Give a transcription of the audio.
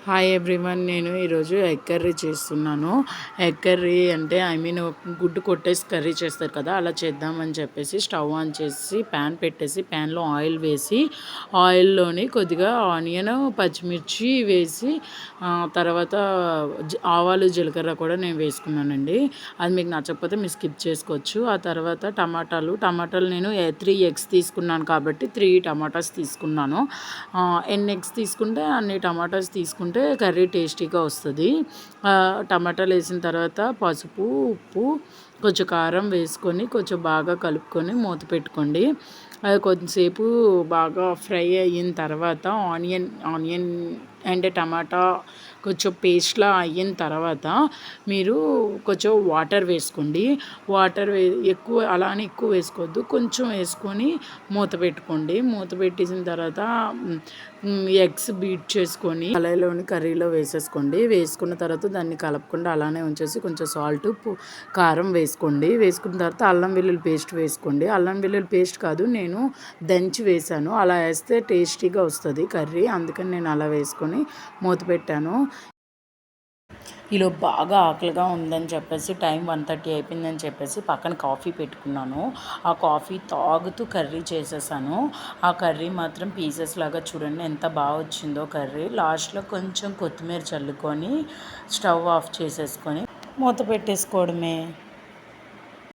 Hi everyone, నేను ఈరోజు egg curry చేస్తున్నాను. ఎగ్ కర్రీ అంటే గుడ్డు కొట్టేసి కర్రీ చేస్తారు కదా, అలా చేద్దామని చెప్పేసి స్టవ్ ఆన్ చేసి ప్యాన్ పెట్టేసి ప్యాన్లో ఆయిల్ వేసి ఆయిల్లోని కొద్దిగా ఆనియన్ పచ్చిమిర్చి వేసి తర్వాత ఆవాలు జీలకర్ర కూడా నేను వేసుకున్నానండి. అది మీకు నచ్చకపోతే మీరు స్కిప్ చేసుకోవచ్చు. ఆ తర్వాత టమాటాలు నేను 3 ఎగ్స్ తీసుకున్నాను కాబట్టి 3 టమాటాస్ తీసుకున్నాను. ఎన్ని ఎగ్స్ తీసుకుంటే అన్ని టమాటాస్ తీసుకుంటే కర్రీ టేస్టీగా వస్తుంది. టమాటాలు వేసిన తర్వాత పసుపు, ఉప్పు, కొంచెం కారం వేసుకొని కొంచెం బాగా కలుపుకొని మూత పెట్టుకోండి. అది కొంచెంసేపు బాగా ఫ్రై అయిన తర్వాత ఆనియన్ అండ్ టమాటా కొంచెం పేస్ట్లా అయిన తర్వాత మీరు కొంచెం వాటర్ వేసుకోండి. ఎక్కువ వేసుకోవద్దు, కొంచెం వేసుకొని మూత పెట్టుకోండి. మూత పెట్టేసిన తర్వాత ఎగ్స్ బీట్ చేసుకొని కర్రీలో వేసేసుకోండి. వేసుకున్న తర్వాత దాన్ని కలపకుండా అలానే ఉంచేసి కొంచెం సాల్ట్, కారం వేసుకోండి. వేసుకున్న తర్వాత అల్లం వెల్లుల్లి పేస్ట్ వేసుకోండి. అల్లం వెల్లుల్లి పేస్ట్ కాదు, నేను దంచి వేసాను. అలా వేస్తే టేస్టీగా వస్తుంది కర్రీ, అందుకని నేను అలా వేసుకొని మూత పెట్టాను. ఈలో బాగా ఆకలిగా ఉందని చెప్పేసి టైం 1:30 అయిపోయిందని చెప్పేసి పక్కన కాఫీ పెట్టుకున్నాను. ఆ కాఫీ తాగుతూ కర్రీ చేసేసాను. ఆ కర్రీ మాత్రం పీసెస్ లాగా చూడండి ఎంత బాగా వచ్చిందో కర్రీ. లాస్ట్లో కొంచెం కొత్తిమీర చల్లుకొని స్టవ్ ఆఫ్ చేసేసుకొని మూత పెట్టేసుకోవడమే.